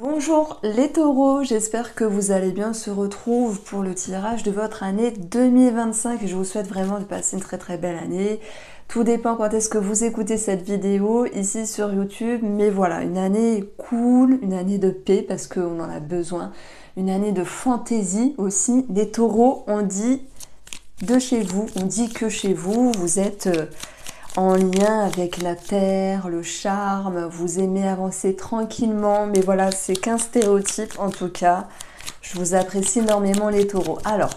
Bonjour les taureaux, j'espère que vous allez bien. On se retrouve pour le tirage de votre année 2025 et je vous souhaite vraiment de passer une très belle année. Tout dépend quand est-ce que vous écoutez cette vidéo ici sur YouTube, mais voilà, une année cool, une année de paix parce qu'on en a besoin, une année de fantaisie aussi. Les taureaux, on dit de chez vous, on dit que chez vous, vous êtes en lien avec la terre, le charme, vous aimez avancer tranquillement, mais voilà, c'est qu'un stéréotype en tout cas. Je vous apprécie énormément les taureaux. Alors,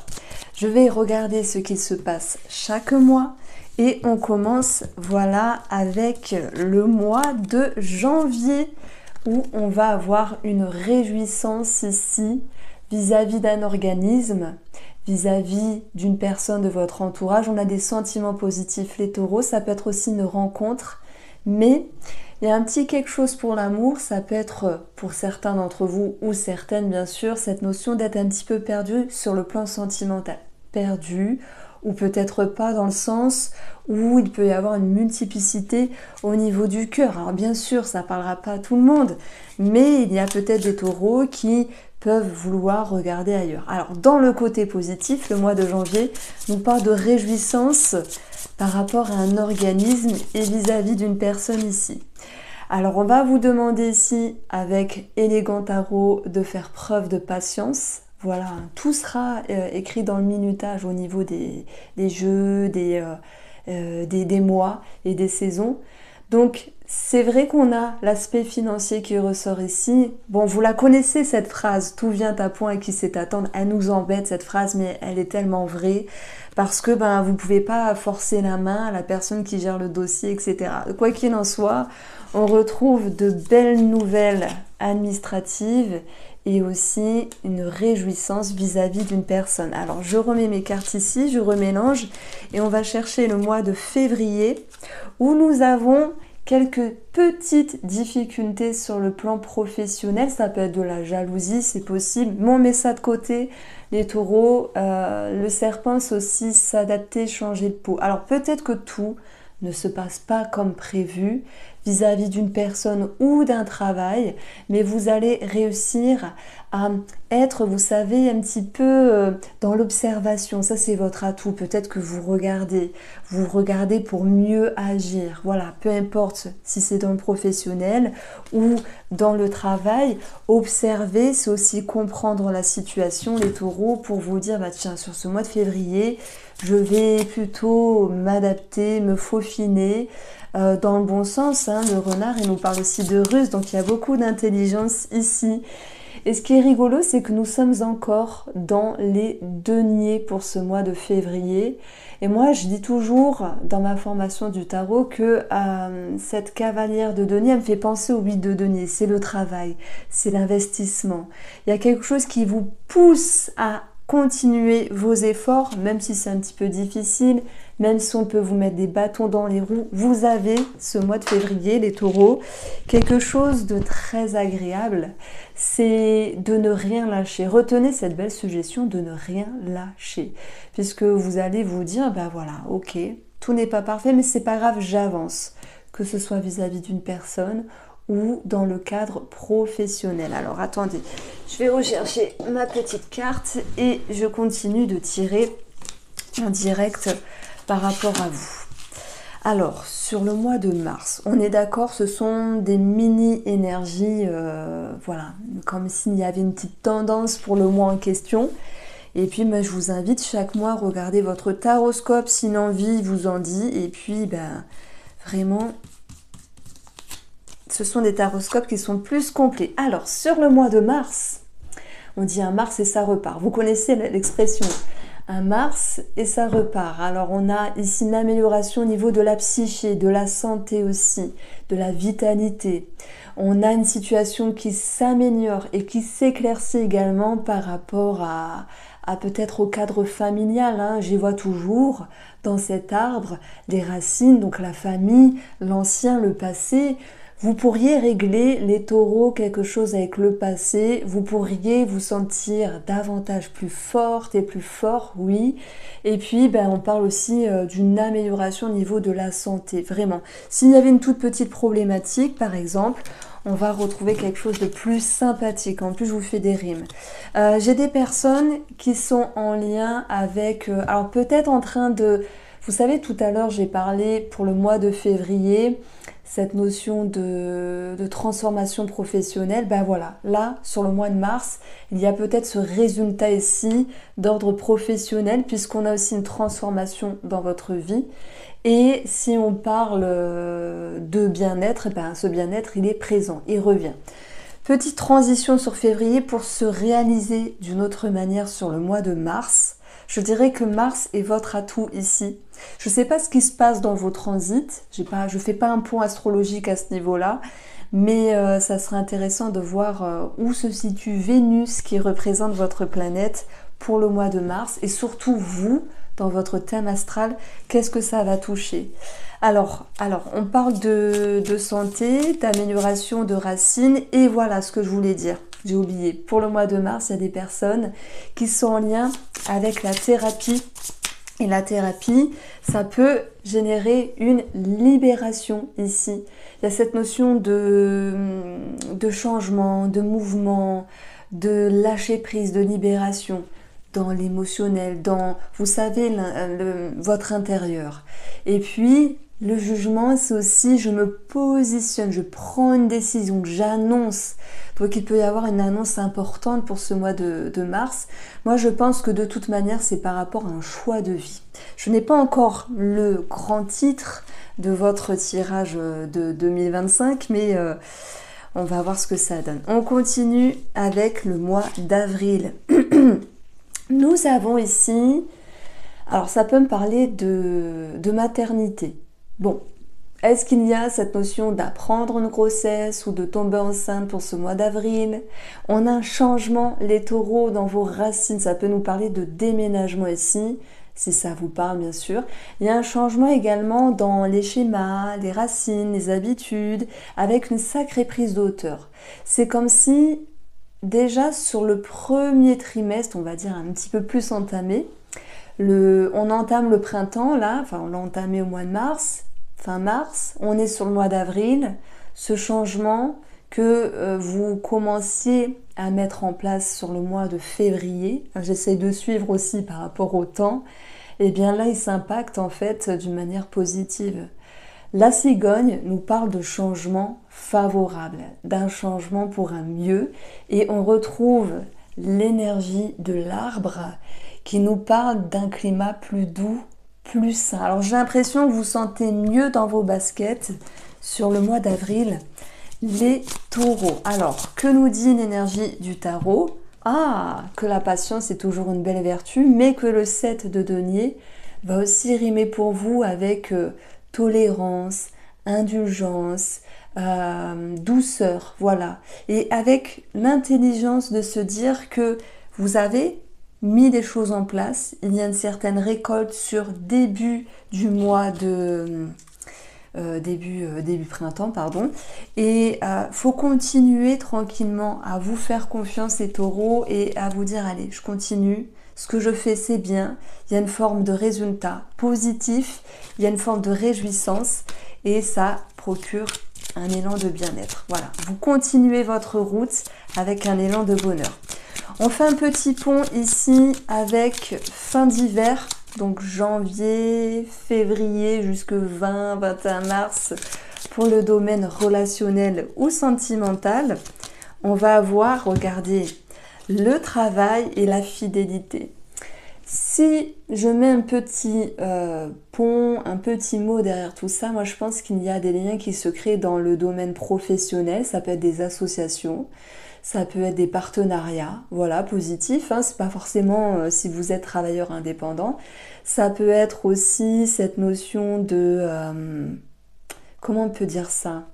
je vais regarder ce qui se passe chaque mois et on commence, voilà, avec le mois de janvier où on va avoir une réjouissance ici vis-à-vis d'un organisme, vis-à-vis d'une personne de votre entourage. On a des sentiments positifs, les taureaux. Ça peut être aussi une rencontre, mais il y a un petit quelque chose pour l'amour. Ça peut être pour certains d'entre vous ou certaines bien sûr, cette notion d'être un petit peu perdu sur le plan sentimental. Perdu, ou peut-être pas, dans le sens où il peut y avoir une multiplicité au niveau du cœur. Alors bien sûr, ça ne parlera pas à tout le monde, mais il y a peut-être des taureaux qui peuvent vouloir regarder ailleurs. Alors dans le côté positif, le mois de janvier nous parle de réjouissance par rapport à un organisme et vis-à-vis d'une personne ici. Alors on va vous demander ici avec Élégant Tarot de faire preuve de patience. Voilà, tout sera écrit dans le minutage au niveau des jeux, des mois et des saisons. Donc c'est vrai qu'on a l'aspect financier qui ressort ici. Bon, vous la connaissez cette phrase, tout vient à point et qui sait attendre. Elle nous embête cette phrase, mais elle est tellement vraie parce que vous ne pouvez pas forcer la main à la personne qui gère le dossier, etc. Quoi qu'il en soit, on retrouve de belles nouvelles administratives et aussi une réjouissance vis-à-vis d'une personne. Alors je remets mes cartes ici, je remélange et on va chercher le mois de février où nous avons quelques petites difficultés sur le plan professionnel. Ça peut être de la jalousie, c'est possible, mais on met ça de côté. Les taureaux, le serpent, c'est aussi s'adapter, changer de peau. Alors peut-être que tout ne se passe pas comme prévu vis-à-vis d'une personne ou d'un travail, mais vous allez réussir à être, vous savez, un petit peu dans l'observation. Ça, c'est votre atout. Peut-être que vous regardez pour mieux agir. Voilà, peu importe si c'est dans le professionnel ou dans le travail, observer, c'est aussi comprendre la situation, les taureaux, pour vous dire, tiens, sur ce mois de février, je vais plutôt m'adapter, me faufiner, dans le bon sens. Le renard, il nous parle aussi de ruse, donc il y a beaucoup d'intelligence ici. Et ce qui est rigolo, c'est que nous sommes encore dans les deniers pour ce mois de février. Et moi, je dis toujours dans ma formation du tarot que cette cavalière de denier, elle me fait penser au 8 de denier. C'est le travail, c'est l'investissement. Il y a quelque chose qui vous pousse à continuer vos efforts, même si c'est un petit peu difficile, même si on peut vous mettre des bâtons dans les roues. Vous avez ce mois de février, les taureaux, quelque chose de très agréable, c'est de ne rien lâcher. Retenez cette belle suggestion de ne rien lâcher, puisque vous allez vous dire, voilà, ok, tout n'est pas parfait, mais c'est pas grave, j'avance, que ce soit vis-à-vis d'une personne ou dans le cadre professionnel. Alors attendez, je vais rechercher ma petite carte et je continue de tirer en direct par rapport à vous. Alors, sur le mois de mars, on est d'accord, ce sont des mini-énergies, voilà, comme s'il y avait une petite tendance pour le mois en question. Et puis, je vous invite chaque mois à regarder votre taroscope si l'envie vous en dit. Et puis, vraiment, ce sont des taroscopes qui sont plus complets. Alors, sur le mois de mars, on dit un mars et ça repart. Vous connaissez l'expression un mars et ça repart. Alors, on a ici une amélioration au niveau de la psyché, de la santé aussi, de la vitalité. On a une situation qui s'améliore et qui s'éclaircit également par rapport à peut-être au cadre familial. J'y vois toujours dans cet arbre des racines, donc la famille, l'ancien, le passé. Vous pourriez régler, les taureaux, quelque chose avec le passé. Vous pourriez vous sentir davantage plus forte et plus fort, oui. Et puis, on parle aussi d'une amélioration au niveau de la santé, vraiment. S'il y avait une toute petite problématique, par exemple, on va retrouver quelque chose de plus sympathique. En plus, je vous fais des rimes. J'ai des personnes qui sont en lien avec... alors, peut-être en train de... Vous savez, tout à l'heure, j'ai parlé pour le mois de février, cette notion de transformation professionnelle. Voilà, là, sur le mois de mars, il y a peut-être ce résultat ici d'ordre professionnel, puisqu'on a aussi une transformation dans votre vie. Et si on parle de bien-être, ce bien-être, il est présent, il revient. Petite transition sur février pour se réaliser d'une autre manière sur le mois de mars. Je dirais que Mars est votre atout ici. Je ne sais pas ce qui se passe dans vos transits, je ne fais pas un point astrologique à ce niveau-là, mais ça serait intéressant de voir où se situe Vénus qui représente votre planète pour le mois de mars et surtout vous, dans votre thème astral, qu'est-ce que ça va toucher? Alors, on parle de santé, d'amélioration de racines et voilà ce que je voulais dire. J'ai oublié. Pour le mois de mars, il y a des personnes qui sont en lien avec la thérapie. Et la thérapie, ça peut générer une libération ici. Il y a cette notion de changement, de mouvement, de lâcher prise, de libération dans l'émotionnel, dans, vous savez, votre intérieur. Et puis, le jugement, c'est aussi, je me positionne, je prends une décision, j'annonce. Donc, il peut y avoir une annonce importante pour ce mois de mars. Moi, je pense que de toute manière, c'est par rapport à un choix de vie. Je n'ai pas encore le grand titre de votre tirage de 2025, mais on va voir ce que ça donne. On continue avec le mois d'avril. Nous avons ici, alors ça peut me parler de maternité. Bon, est-ce qu'il y a cette notion d'apprendre une grossesse ou de tomber enceinte pour ce mois d'avril? On a un changement, les taureaux, dans vos racines, ça peut nous parler de déménagement ici, si ça vous parle bien sûr. Il y a un changement également dans les schémas, les racines, les habitudes, avec une sacrée prise de hauteur. C'est comme si, déjà sur le premier trimestre, on va dire un petit peu plus entamé, on entame le printemps là, enfin on l'a entamé au mois de mars, fin mars, on est sur le mois d'avril, ce changement que vous commenciez à mettre en place sur le mois de février, j'essaie de suivre aussi par rapport au temps, et bien là il s'impacte en fait d'une manière positive. La cigogne nous parle de changement favorable, d'un changement pour un mieux, et on retrouve l'énergie de l'arbre qui nous parle d'un climat plus doux, plus sain. Alors j'ai l'impression que vous sentez mieux dans vos baskets sur le mois d'avril, les taureaux. Alors, que nous dit l'énergie du tarot? Ah, que la patience est toujours une belle vertu, mais que le 7 de denier va aussi rimer pour vous avec tolérance, indulgence, douceur, voilà. Et avec l'intelligence de se dire que vous avez mis des choses en place, il y a une certaine récolte sur début du mois de... début printemps, pardon. Et faut continuer tranquillement à vous faire confiance les taureaux et à vous dire allez, je continue, ce que je fais c'est bien, il y a une forme de résultat positif, il y a une forme de réjouissance et ça procure un élan de bien-être. Voilà, vous continuez votre route avec un élan de bonheur. On fait un petit pont ici avec fin d'hiver, donc janvier, février jusque 20-21 mars pour le domaine relationnel ou sentimental. On va avoir, regardez, le travail et la fidélité. Si je mets un petit pont, un petit mot derrière tout ça, moi je pense qu'il y a des liens qui se créent dans le domaine professionnel, ça peut être des associations, ça peut être des partenariats, voilà, positifs, hein, c'est pas forcément si vous êtes travailleur indépendant, ça peut être aussi cette notion de, comment on peut dire ça,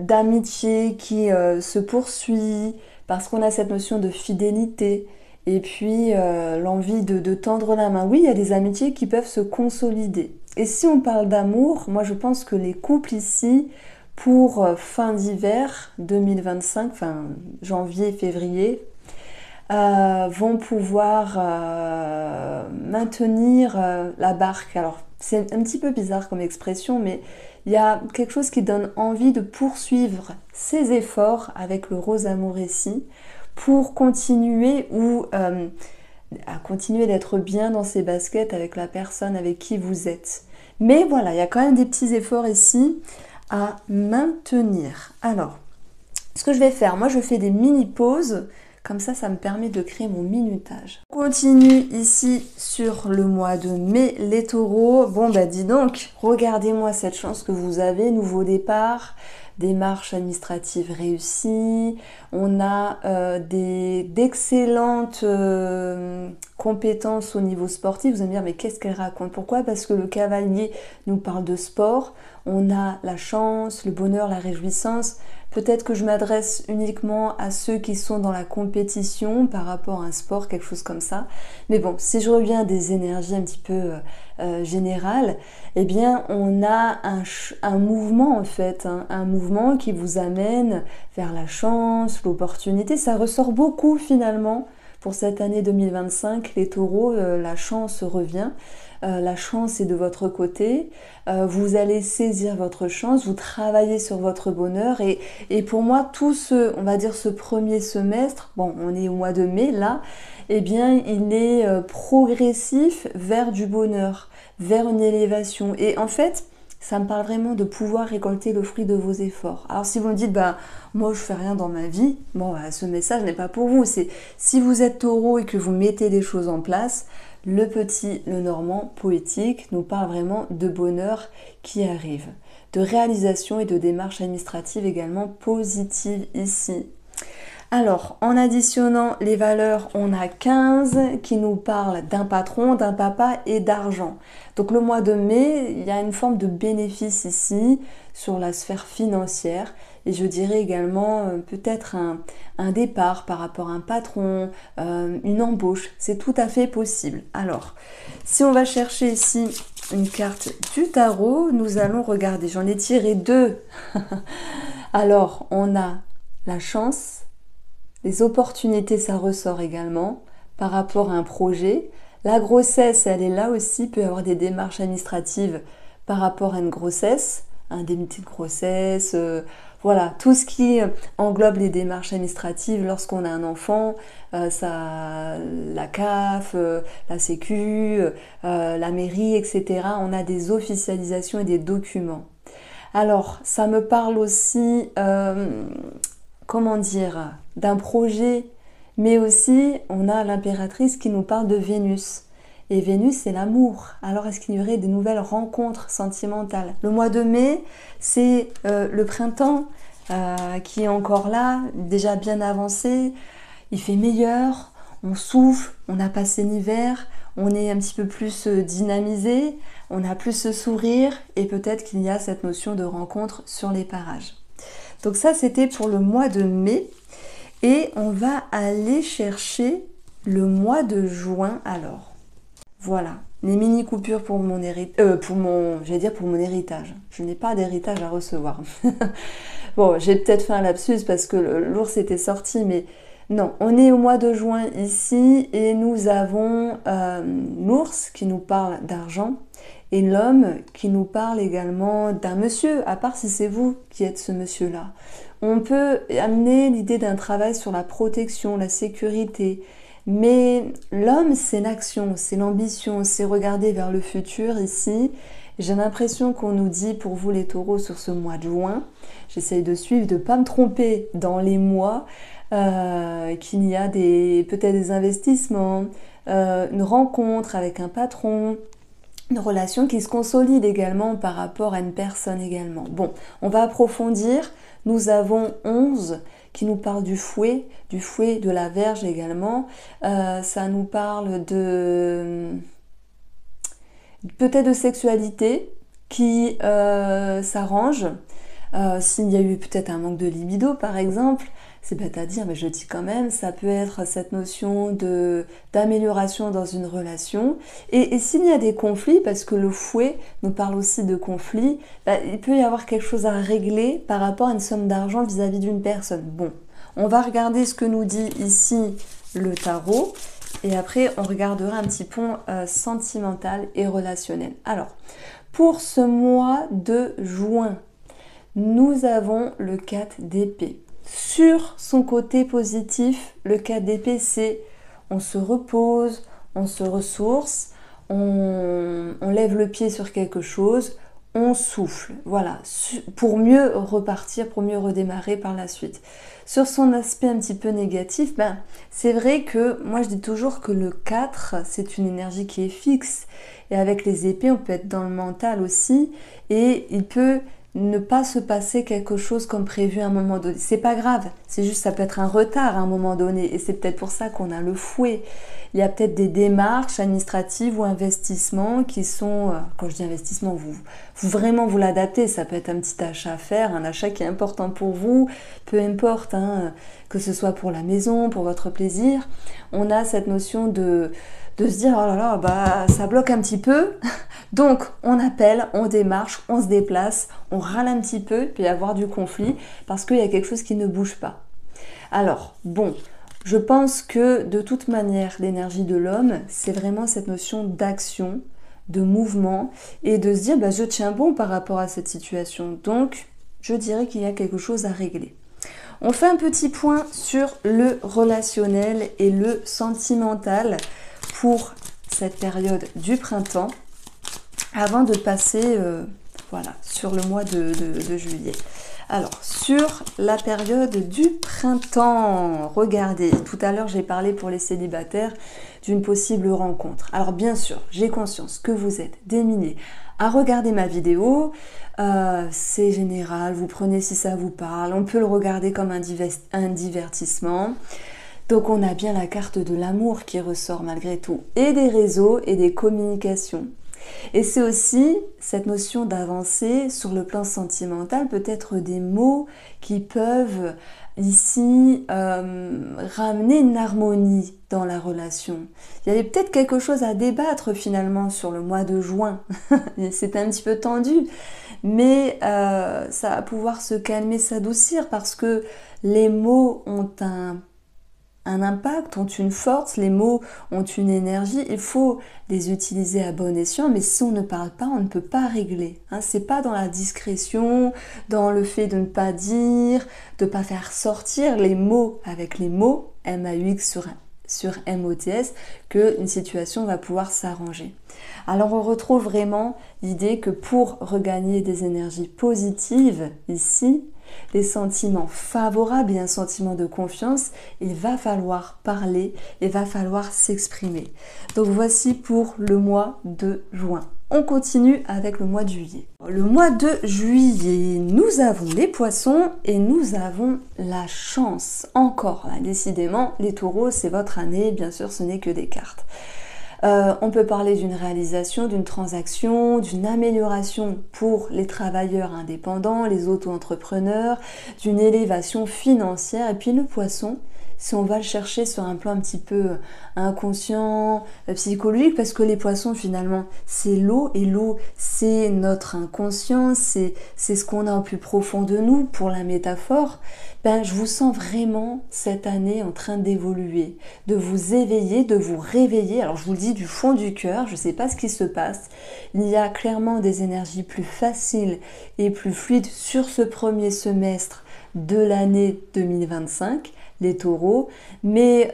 d'amitié qui se poursuit, parce qu'on a cette notion de fidélité, et puis l'envie de tendre la main. Oui, il y a des amitiés qui peuvent se consolider. Et si on parle d'amour, moi je pense que les couples ici, pour fin d'hiver 2025, enfin janvier, février, vont pouvoir maintenir la barque. Alors c'est un petit peu bizarre comme expression, mais il y a quelque chose qui donne envie de poursuivre ses efforts avec le rose amour ici, pour continuer ou à continuer d'être bien dans ses baskets avec la personne avec qui vous êtes. Mais voilà, il y a quand même des petits efforts ici à maintenir. Alors, ce que je vais faire, moi je fais des mini-pauses, comme ça me permet de créer mon minutage. On continue ici sur le mois de mai, les taureaux. Bon bah dis donc, regardez-moi cette chance que vous avez, nouveau départ, démarche administrative réussie, on a d'excellentes compétences au niveau sportif. Vous allez me dire mais qu'est-ce qu'elle raconte? Pourquoi? Parce que le cavalier nous parle de sport, on a la chance, le bonheur, la réjouissance. Peut-être que je m'adresse uniquement à ceux qui sont dans la compétition par rapport à un sport, quelque chose comme ça. Mais bon, si je reviens à des énergies un petit peu générales, eh bien on a un mouvement en fait, hein, un mouvement qui vous amène vers la chance, l'opportunité. Ça ressort beaucoup finalement pour cette année 2025, les taureaux, la chance revient. La chance est de votre côté, vous allez saisir votre chance, vous travaillez sur votre bonheur et pour moi tout on va dire ce premier semestre, bon on est au mois de mai là, eh bien il est progressif vers du bonheur, vers une élévation et en fait ça me parle vraiment de pouvoir récolter le fruit de vos efforts. Alors si vous me dites, bah moi je fais rien dans ma vie, bon bah, ce message n'est pas pour vous. C'est si vous êtes taureau et que vous mettez des choses en place, le petit, le normand poétique nous parle vraiment de bonheur qui arrive, de réalisation et de démarche administrative également positive ici. Alors, en additionnant les valeurs, on a 15 qui nous parlent d'un patron, d'un papa et d'argent. Donc le mois de mai, il y a une forme de bénéfice ici sur la sphère financière. Et je dirais également peut-être un départ par rapport à un patron, une embauche. C'est tout à fait possible. Alors, si on va chercher ici une carte du tarot, nous allons regarder. J'en ai tiré 2. Alors, on a la chance. Les opportunités, ça ressort également par rapport à un projet. La grossesse, elle est là aussi, peut y avoir des démarches administratives par rapport à une grossesse, indemnité de grossesse, voilà, tout ce qui englobe les démarches administratives lorsqu'on a un enfant, la CAF, la Sécu, la mairie, etc. On a des officialisations et des documents. Alors, ça me parle aussi... comment dire, d'un projet, mais aussi on a l'impératrice qui nous parle de Vénus. Et Vénus, c'est l'amour. Alors, est-ce qu'il y aurait des nouvelles rencontres sentimentales? Le mois de mai, c'est le printemps qui est encore là, déjà bien avancé. Il fait meilleur, on souffle, on a passé l'hiver, on est un petit peu plus dynamisé, on a plus ce sourire et peut-être qu'il y a cette notion de rencontre sur les parages. Donc ça, c'était pour le mois de mai. Et on va aller chercher le mois de juin alors. Voilà, les mini coupures pour mon héritage. Je n'ai pas d'héritage à recevoir. Bon, j'ai peut-être fait un lapsus parce que l'ours était sorti, mais non, on est au mois de juin ici et nous avons l'ours qui nous parle d'argent et l'homme qui nous parle également d'un monsieur, à part si c'est vous qui êtes ce monsieur-là. On peut amener l'idée d'un travail sur la protection, la sécurité, mais l'homme, c'est l'action, c'est l'ambition, c'est regarder vers le futur ici. J'ai l'impression qu'on nous dit, pour vous les taureaux, sur ce mois de juin, j'essaye de suivre, de ne pas me tromper dans les mois, qu'il y a peut-être des investissements, une rencontre avec un patron, une relation qui se consolide également par rapport à une personne également. Bon, on va approfondir. Nous avons 11 qui nous parle du fouet de la Vierge également. Ça nous parle de peut-être de sexualité qui s'arrange. S'il y a eu peut-être un manque de libido par exemple, c'est bête à dire mais je dis quand même, ça peut être cette notion d'amélioration dans une relation. Et s'il y a des conflits, parce que le fouet nous parle aussi de conflits, il peut y avoir quelque chose à régler par rapport à une somme d'argent vis-à-vis d'une personne. Bon, on va regarder ce que nous dit ici le tarot. Et après, on regardera un petit pont sentimental et relationnel. Alors, pour ce mois de juin, nous avons le 4 d'épée. Sur son côté positif, le 4 d'épée, c'est on se repose, on se ressource, on lève le pied sur quelque chose, on souffle. Voilà, pour mieux repartir, pour mieux redémarrer par la suite. Sur son aspect un petit peu négatif, c'est vrai que moi je dis toujours que le 4, c'est une énergie qui est fixe. Et avec les épées, on peut être dans le mental aussi. Et il peut ne pas se passer quelque chose comme prévu à un moment donné. C'est pas grave, c'est juste ça peut être un retard à un moment donné. Et c'est peut-être pour ça qu'on a le fouet. Il y a peut-être des démarches administratives ou investissements qui sont, quand je dis investissement, vous vraiment vous l'adaptez. Ça peut être un petit achat à faire, un achat qui est important pour vous, peu importe, que ce soit pour la maison, pour votre plaisir. On a cette notion de se dire, oh là là, ça bloque un petit peu. Donc, on appelle, on démarche, on se déplace, on râle un petit peu, puis y avoir du conflit, parce qu'il y a quelque chose qui ne bouge pas. Alors, bon, je pense que de toute manière, l'énergie de l'homme, c'est vraiment cette notion d'action, de mouvement, et de se dire, je tiens bon par rapport à cette situation. Donc, je dirais qu'il y a quelque chose à régler. On fait un petit point sur le relationnel et le sentimental pour cette période du printemps, avant de passer sur le mois de juillet. Alors, sur la période du printemps, regardez, tout à l'heure j'ai parlé pour les célibataires d'une possible rencontre. Alors bien sûr, j'ai conscience que vous êtes des milliers à regarder ma vidéo, c'est général, vous prenez si ça vous parle, on peut le regarder comme un divertissement. Donc on a bien la carte de l'amour qui ressort malgré tout, et des réseaux et des communications. Et c'est aussi cette notion d'avancer sur le plan sentimental, peut-être des mots qui peuvent ici ramener une harmonie dans la relation. Il y avait peut-être quelque chose à débattre finalement sur le mois de juin. C'était un petit peu tendu, mais ça va pouvoir se calmer, s'adoucir parce que les mots ont un impact, ont une force, les mots ont une énergie, il faut les utiliser à bon escient, mais si on ne parle pas, on ne peut pas régler. C'est pas dans la discrétion, dans le fait de ne pas dire, de ne pas faire sortir les mots avec les mots, M-A-U-X sur M-O-T-S, qu'une situation va pouvoir s'arranger. Alors on retrouve vraiment l'idée que pour regagner des énergies positives ici, des sentiments favorables et un sentiment de confiance, il va falloir parler, il va falloir s'exprimer. Donc voici pour le mois de juin. On continue avec le mois de juillet. Le mois de juillet, nous avons les poissons et nous avons la chance. Encore, décidément, les taureaux, c'est votre année, bien sûr, ce n'est que des cartes. On peut parler d'une réalisation, d'une transaction, d'une amélioration pour les travailleurs indépendants, les auto-entrepreneurs, d'une élévation financière. Et puis le poisson, si on va le chercher sur un plan un petit peu inconscient, psychologique, parce que les poissons finalement c'est l'eau, et l'eau c'est notre inconscient, c'est ce qu'on a au plus profond de nous pour la métaphore. Je vous sens vraiment cette année en train d'évoluer, de vous éveiller, de vous réveiller. Alors je vous le dis du fond du cœur, je ne sais pas ce qui se passe. Il y a clairement des énergies plus faciles et plus fluides sur ce premier semestre de l'année 2025, les taureaux. Mais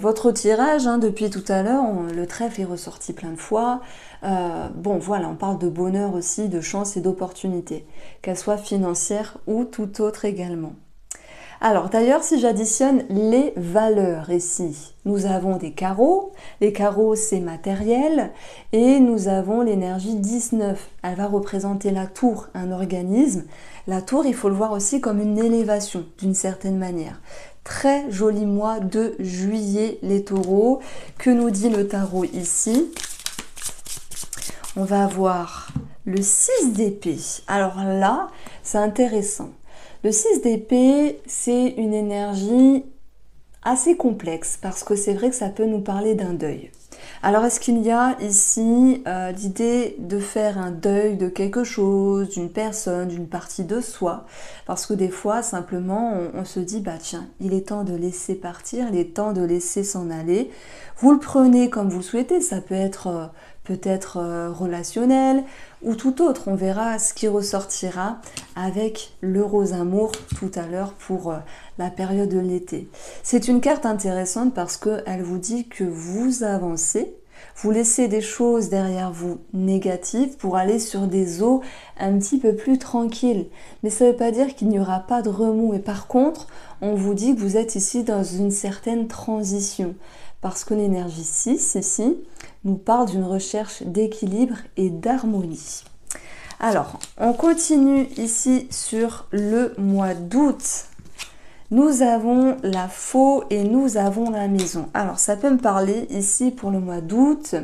votre tirage, depuis tout à l'heure, le trèfle est ressorti plein de fois. On parle de bonheur aussi, de chance et d'opportunité, qu'elles soient financières ou tout autre également. Alors d'ailleurs, si j'additionne les valeurs ici, nous avons des carreaux. Les carreaux, c'est matériel. Et nous avons l'énergie 19. Elle va représenter la tour, un organisme. La tour, il faut le voir aussi comme une élévation, d'une certaine manière. Très joli mois de juillet, les taureaux. Que nous dit le tarot ici? On va avoir le 6 d'épée. Alors là, c'est intéressant. Le 6 d'épée, c'est une énergie assez complexe parce que c'est vrai que ça peut nous parler d'un deuil. Alors est-ce qu'il y a ici l'idée de faire un deuil de quelque chose, d'une personne, d'une partie de soi? Parce que des fois simplement on se dit bah tiens, il est temps de laisser partir, il est temps de laisser s'en aller. Vous le prenez comme vous souhaitez, ça peut être peut-être relationnel ou tout autre. On verra ce qui ressortira avec le rose amour tout à l'heure pour la période de l'été. C'est une carte intéressante parce qu'elle vous dit que vous avancez, vous laissez des choses derrière vous négatives pour aller sur des eaux un petit peu plus tranquilles. Mais ça ne veut pas dire qu'il n'y aura pas de remous. Et par contre, on vous dit que vous êtes ici dans une certaine transition. Parce que l'énergie 6 ici nous parle d'une recherche d'équilibre et d'harmonie. Alors, on continue ici sur le mois d'août. Nous avons la faux et nous avons la maison. Alors, ça peut me parler ici pour le mois d'août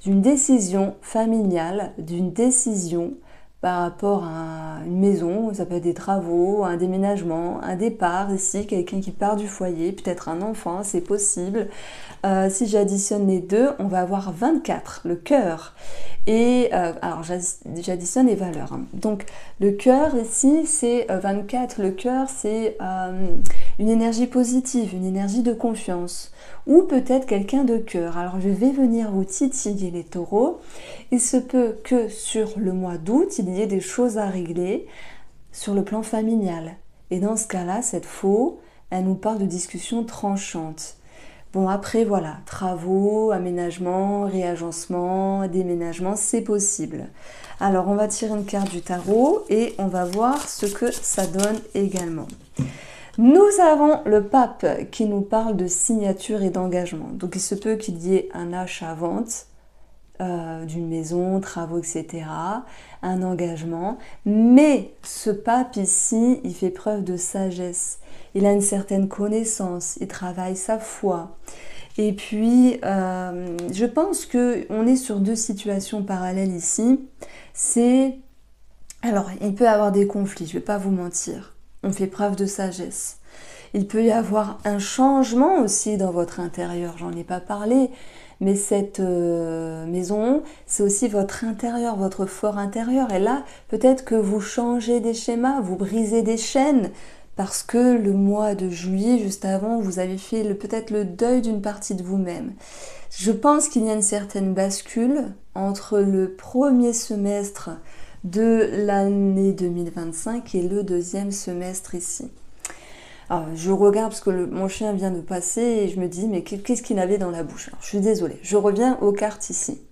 d'une décision familiale, d'une décision par rapport à une maison, ça peut être des travaux, un déménagement, un départ ici, quelqu'un qui part du foyer, peut-être un enfant, c'est possible. Si j'additionne les deux, on va avoir 24, le cœur. Et alors j'additionne les valeurs. Hein. Donc le cœur ici, c'est 24. Le cœur, c'est une énergie positive, une énergie de confiance. Ou peut-être quelqu'un de cœur. Alors je vais venir vous titiller les taureaux. Il se peut que sur le mois d'août, il y ait des choses à régler sur le plan familial. Et dans ce cas-là, cette faux, elle nous parle de discussions tranchantes. Bon, après, voilà, travaux, aménagements, réagencement, déménagement, c'est possible. Alors, on va tirer une carte du tarot et on va voir ce que ça donne également. Nous avons le pape qui nous parle de signature et d'engagement. Donc, il se peut qu'il y ait un achat-vente d'une maison, travaux, etc., un engagement. Mais ce pape ici, il fait preuve de sagesse. Il a une certaine connaissance, il travaille sa foi. Et puis, je pense qu'on est sur deux situations parallèles ici. Alors, il peut y avoir des conflits, je ne vais pas vous mentir. On fait preuve de sagesse. Il peut y avoir un changement aussi dans votre intérieur, j'en ai pas parlé. Mais cette maison, c'est aussi votre intérieur, votre fort intérieur. Et là, peut-être que vous changez des schémas, vous brisez des chaînes, parce que le mois de juillet, juste avant, vous avez fait peut-être le deuil d'une partie de vous-même. Je pense qu'il y a une certaine bascule entre le premier semestre de l'année 2025 et le deuxième semestre ici. Alors, je regarde parce que mon chien vient de passer et je me dis, mais qu'est-ce qu'il avait dans la bouche? Alors, je suis désolée, je reviens aux cartes ici.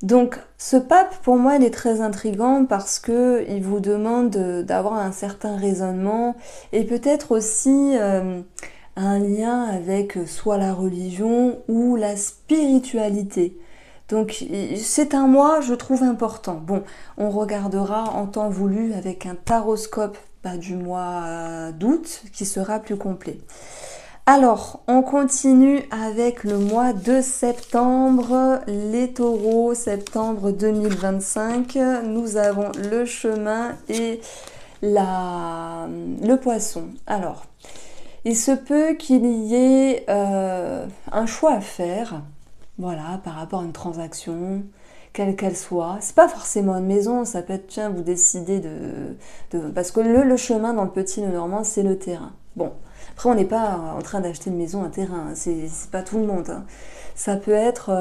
Donc, ce pape, pour moi, il est très intriguant parce qu'il vous demande d'avoir un certain raisonnement et peut-être aussi un lien avec soit la religion ou la spiritualité. Donc, c'est un mois, je trouve, important. Bon, on regardera en temps voulu avec un taroscope du mois d'août qui sera plus complet. Alors, on continue avec le mois de septembre, les taureaux, septembre 2025. Nous avons le chemin et le poisson. Alors, il se peut qu'il y ait un choix à faire, voilà, par rapport à une transaction, quelle qu'elle soit. C'est pas forcément une maison, ça peut être, tiens, vous décidez parce que le chemin dans le petit Lenormand, c'est le terrain. Bon, après, on n'est pas en train d'acheter une maison, un terrain, c'est pas tout le monde. Hein. Ça peut être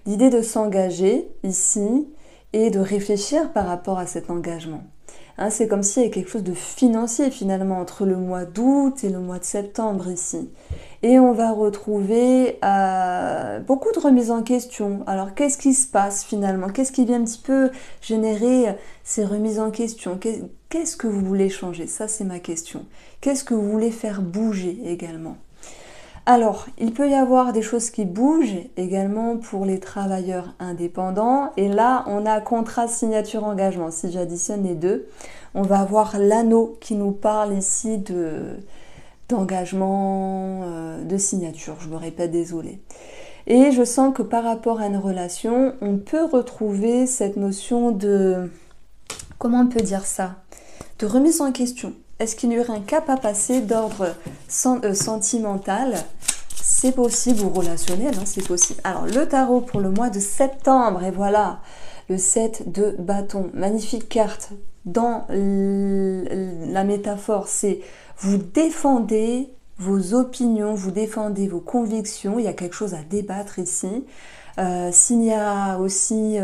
l'idée de s'engager ici et de réfléchir par rapport à cet engagement. Hein, c'est comme s'il y avait quelque chose de financier finalement entre le mois d'août et le mois de septembre ici. Et on va retrouver beaucoup de remises en question. Alors, qu'est-ce qui se passe finalement? Qu'est-ce qui vient un petit peu générer ces remises en question? Qu'est-ce que vous voulez changer? Ça, c'est ma question. Qu'est-ce que vous voulez faire bouger également? Alors, il peut y avoir des choses qui bougent également pour les travailleurs indépendants. Et là, on a contrat, signature, engagement. Si j'additionne les deux, on va avoir l'anneau qui nous parle ici d'engagement, de signature. Je me répète, désolée. Et je sens que par rapport à une relation, on peut retrouver cette notion de... Comment on peut dire ça? De remise en question. Est-ce qu'il y aurait un cap à passer d'ordre sentimental? C'est possible, ou relationnel, hein, c'est possible. Alors, le tarot pour le mois de septembre, et voilà, le 7 de bâton. Magnifique carte. Dans la métaphore, c'est vous défendez vos opinions, vous défendez vos convictions. Il y a quelque chose à débattre ici. S'il y a aussi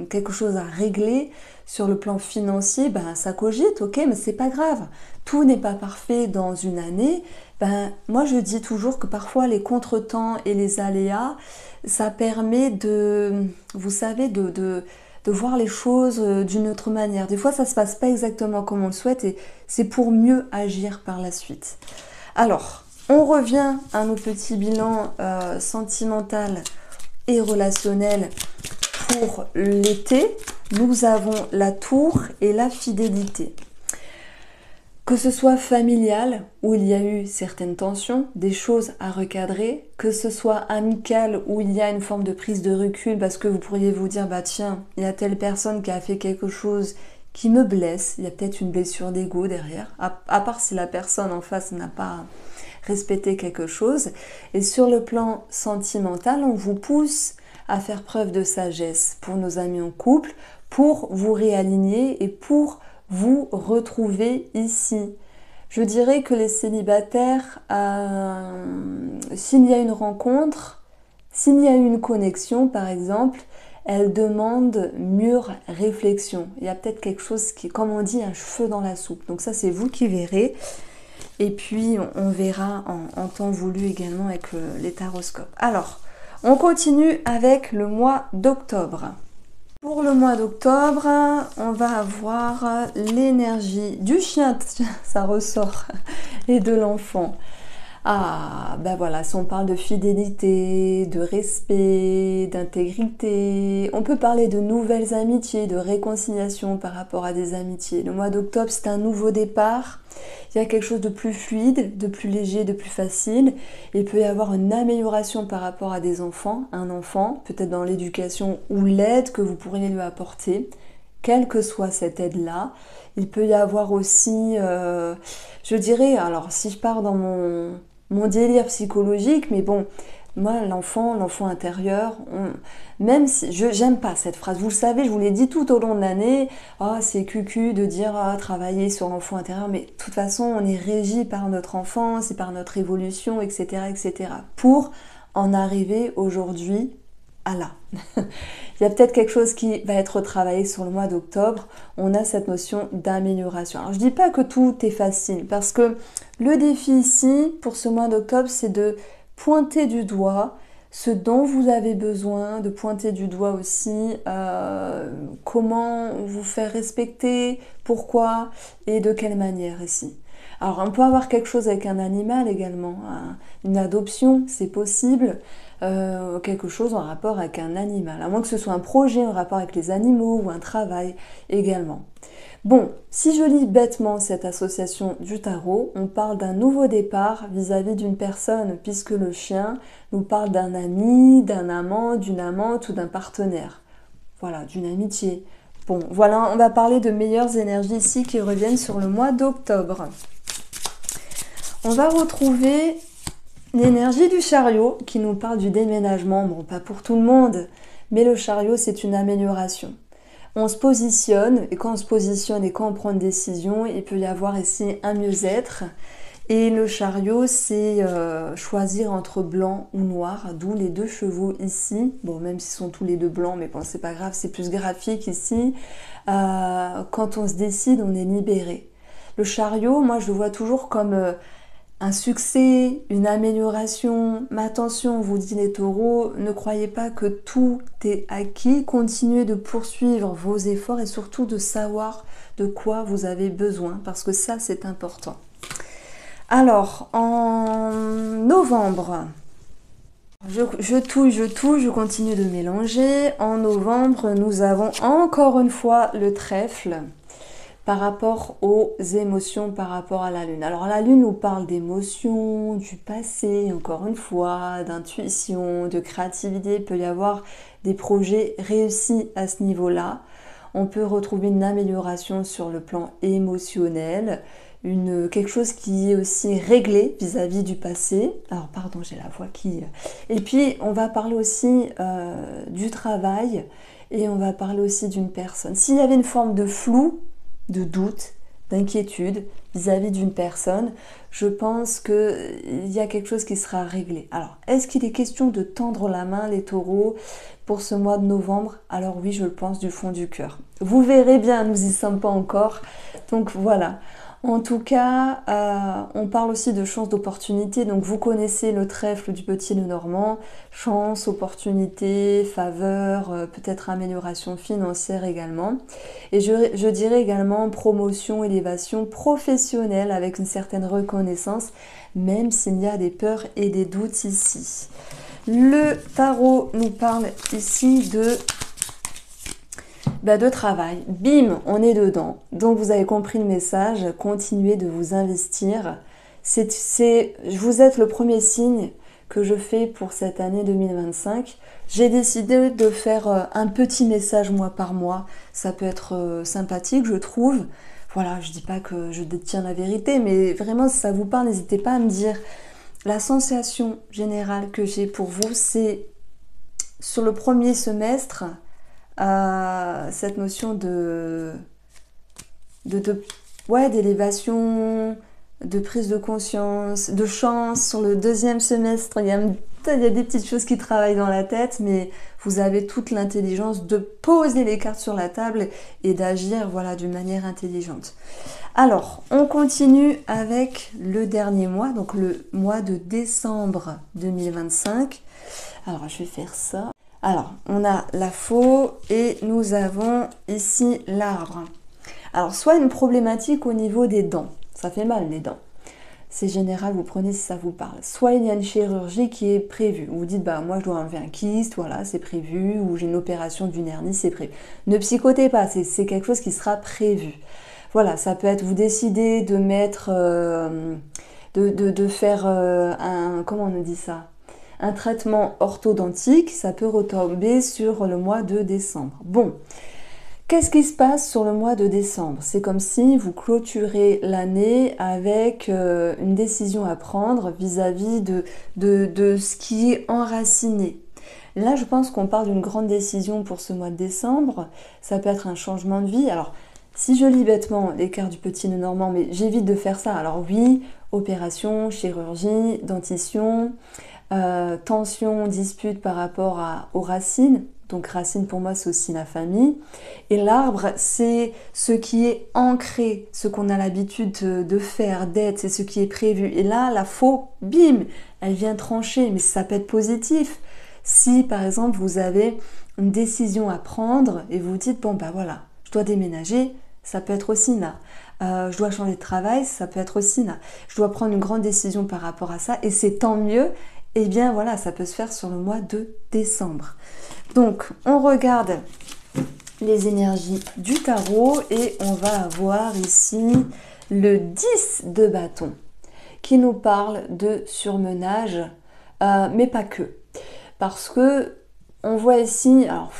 quelque chose à régler sur le plan financier, ben ça cogite, ok, mais c'est pas grave. Tout n'est pas parfait dans une année. Ben moi je dis toujours que parfois les contretemps et les aléas, ça permet de, vous savez, de voir les choses d'une autre manière. Des fois ça se passe pas exactement comme on le souhaite et c'est pour mieux agir par la suite. Alors, on revient à nos petits bilans sentimental et relationnel pour l'été. Nous avons la tour et la fidélité. Que ce soit familial, où il y a eu certaines tensions, des choses à recadrer, que ce soit amical, où il y a une forme de prise de recul, parce que vous pourriez vous dire, bah tiens, il y a telle personne qui a fait quelque chose qui me blesse, il y a peut-être une blessure d'ego derrière, à part si la personne en face n'a pas respecté quelque chose. Et sur le plan sentimental, on vous pousse à faire preuve de sagesse pour nos amis en couple, pour vous réaligner et pour vous retrouver ici. Je dirais que les célibataires, s'il y a une rencontre, s'il y a une connexion par exemple, elle demande mûre réflexion. Il y a peut-être quelque chose qui, comme on dit, un cheveu dans la soupe. Donc ça, c'est vous qui verrez. Et puis, on verra en temps voulu également avec les taroscopes. Alors, on continue avec le mois d'octobre. Pour le mois d'octobre, on va avoir l'énergie du chien, ça ressort, et de l'enfant. Ah, ben voilà, si on parle de fidélité, de respect, d'intégrité, on peut parler de nouvelles amitiés, de réconciliation par rapport à des amitiés. Le mois d'octobre, c'est un nouveau départ. Il y a quelque chose de plus fluide, de plus léger, de plus facile. Il peut y avoir une amélioration par rapport à des enfants, un enfant, peut-être dans l'éducation ou l'aide que vous pourriez lui apporter. Quelle que soit cette aide-là, il peut y avoir aussi, je dirais, alors si je pars dans mon délire psychologique, mais bon, moi, l'enfant intérieur, même si, j'aime pas cette phrase, vous le savez, je vous l'ai dit tout au long de l'année, oh, c'est cucu de dire travailler sur l'enfant intérieur, mais de toute façon, on est régi par notre enfance et par notre évolution, etc., etc., pour en arriver aujourd'hui à là. Il y a peut-être quelque chose qui va être travaillé sur le mois d'octobre. On a cette notion d'amélioration. Alors je dis pas que tout est facile parce que le défi ici pour ce mois d'octobre, c'est de pointer du doigt ce dont vous avez besoin, de pointer du doigt aussi comment vous faire respecter, pourquoi et de quelle manière ici. Alors on peut avoir quelque chose avec un animal également, hein. Une adoption, c'est possible. Quelque chose en rapport avec un animal, à moins que ce soit un projet en rapport avec les animaux ou un travail également. Bon, si je lis bêtement cette association du tarot, on parle d'un nouveau départ vis-à-vis d'une personne, puisque le chien nous parle d'un ami, d'un amant, d'une amante ou d'un partenaire. Voilà, d'une amitié. Bon, voilà, on va parler de meilleures énergies ici qui reviennent sur le mois d'octobre. On va retrouver l'énergie du chariot qui nous parle du déménagement. Bon, pas pour tout le monde, mais le chariot, c'est une amélioration. On se positionne, et quand on se positionne et quand on prend une décision, il peut y avoir ici un mieux-être. Et le chariot, c'est choisir entre blanc ou noir, d'où les deux chevaux ici. Bon, même s'ils sont tous les deux blancs, mais bon, c'est pas grave, c'est plus graphique ici. Quand on se décide, on est libéré. Le chariot, moi, je le vois toujours comme un succès, une amélioration. Mais attention, on vous dit les taureaux, ne croyez pas que tout est acquis. Continuez de poursuivre vos efforts et surtout de savoir de quoi vous avez besoin, parce que ça, c'est important. Alors, en novembre, je touille, je continue de mélanger. En novembre, nous avons encore une fois le trèfle. par rapport aux émotions, par rapport à la lune. Alors la lune nous parle d'émotions, du passé, encore une fois, d'intuition, de créativité. Il peut y avoir des projets réussis à ce niveau-là. On peut retrouver une amélioration sur le plan émotionnel, quelque chose qui est aussi réglé vis-à-vis du passé. Alors pardon, j'ai la voix qui... Et puis on va parler aussi du travail et on va parler aussi d'une personne. S'il y avait une forme de flou, de doute, d'inquiétude vis-à-vis d'une personne, je pense qu'il y a quelque chose qui sera réglé. Alors, est-ce qu'il est question de tendre la main, les taureaux, pour ce mois de novembre? Alors oui, je le pense du fond du cœur. Vous verrez bien, nous y sommes pas encore. Donc voilà. En tout cas, on parle aussi de chance, d'opportunité. Donc vous connaissez le trèfle du petit Lenormand. Chance, opportunité, faveur, peut-être amélioration financière également. Et je dirais également promotion, élévation professionnelle avec une certaine reconnaissance, même s'il y a des peurs et des doutes ici. Le tarot nous parle ici de travail. Bim, on est dedans. Donc vous avez compris le message, continuez de vous investir. Vous êtes le premier signe que je fais pour cette année 2025. J'ai décidé de faire un petit message mois par mois. Ça peut être sympathique, je trouve. Voilà, je dis pas que je détiens la vérité, mais vraiment si ça vous parle, n'hésitez pas à me dire. La sensation générale que j'ai pour vous, c'est sur le premier semestre, cette notion d'élévation, de prise de conscience, de chance. Sur le deuxième semestre, il y a des petites choses qui travaillent dans la tête, mais vous avez toute l'intelligence de poser les cartes sur la table et d'agir d'une manière intelligente. Alors, on continue avec le dernier mois, donc le mois de décembre 2025. Alors, je vais faire ça. Alors, on a la faux et nous avons ici l'arbre. Alors, soit une problématique au niveau des dents. Ça fait mal, les dents. C'est général, vous prenez si ça vous parle. Soit il y a une chirurgie qui est prévue. Vous dites, moi je dois enlever un kyste, voilà, c'est prévu. Ou j'ai une opération d'une hernie, c'est prévu. Ne psychotez pas, c'est quelque chose qui sera prévu. Voilà, ça peut être, vous décidez de mettre, de faire comment on dit ça, un traitement orthodontique, ça peut retomber sur le mois de décembre. Bon, qu'est-ce qui se passe sur le mois de décembre? C'est comme si vous clôturez l'année avec une décision à prendre vis-à-vis de ce qui est enraciné. Là, je pense qu'on parle d'une grande décision pour ce mois de décembre. Ça peut être un changement de vie. Alors, si je lis bêtement les cartes du petit Lenormand, mais j'évite de faire ça. Alors oui, opération, chirurgie, dentition, tension, dispute par rapport aux racines. Donc racine pour moi c'est aussi la famille. Et l'arbre c'est ce qui est ancré, ce qu'on a l'habitude de faire, d'être, c'est ce qui est prévu. Et là la faux, bim, elle vient trancher, mais ça peut être positif. Si par exemple vous avez une décision à prendre et vous dites bon voilà, je dois déménager, ça peut être aussi là. Je dois changer de travail, ça peut être aussi là. Je dois prendre une grande décision par rapport à ça et c'est tant mieux. Et bien voilà, ça peut se faire sur le mois de décembre. Donc, on regarde les énergies du tarot et on va avoir ici le 10 de bâton qui nous parle de surmenage, mais pas que. Parce que on voit ici, alors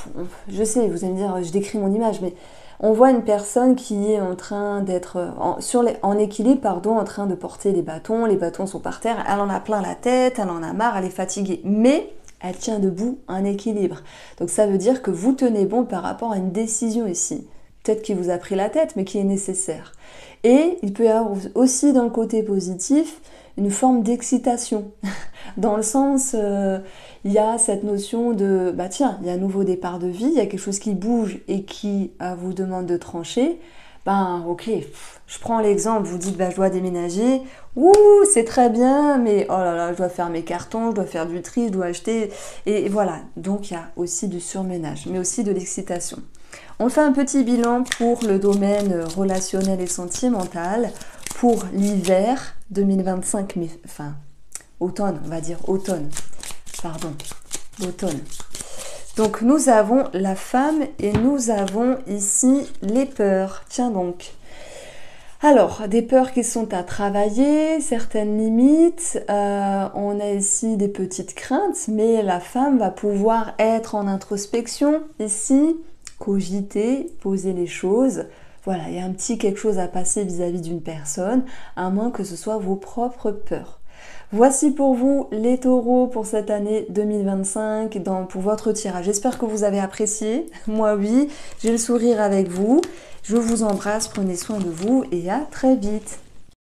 je sais, vous allez me dire, je décris mon image, mais on voit une personne qui est en train d'être en équilibre, en train de porter les bâtons sont par terre, elle en a plein la tête, elle en a marre, elle est fatiguée, mais elle tient debout un équilibre. Donc ça veut dire que vous tenez bon par rapport à une décision ici. Peut-être qui vous a pris la tête, mais qui est nécessaire. Et il peut y avoir aussi dans le côté positif une forme d'excitation. Dans le sens, il y a cette notion de, tiens, il y a un nouveau départ de vie, il y a quelque chose qui bouge et qui vous demande de trancher. Ok, je prends l'exemple, vous dites, je dois déménager, c'est très bien, mais oh là là, je dois faire mes cartons, je dois faire du tri, je dois acheter, et voilà. Donc il y a aussi du surménage, mais aussi de l'excitation. On fait un petit bilan pour le domaine relationnel et sentimental, pour l'hiver 2025, mais enfin, automne, on va dire automne, pardon, l'automne. Donc nous avons la femme et nous avons ici les peurs. Tiens donc, Alors, des peurs qui sont à travailler, certaines limites, on a ici des petites craintes, mais la femme va pouvoir être en introspection ici, cogiter, poser les choses. Voilà, il y a un petit quelque chose à passer vis-à-vis d'une personne, à moins que ce soit vos propres peurs. Voici pour vous les taureaux pour cette année 2025 pour votre tirage. J'espère que vous avez apprécié. Moi oui, j'ai le sourire avec vous. Je vous embrasse, prenez soin de vous et à très vite.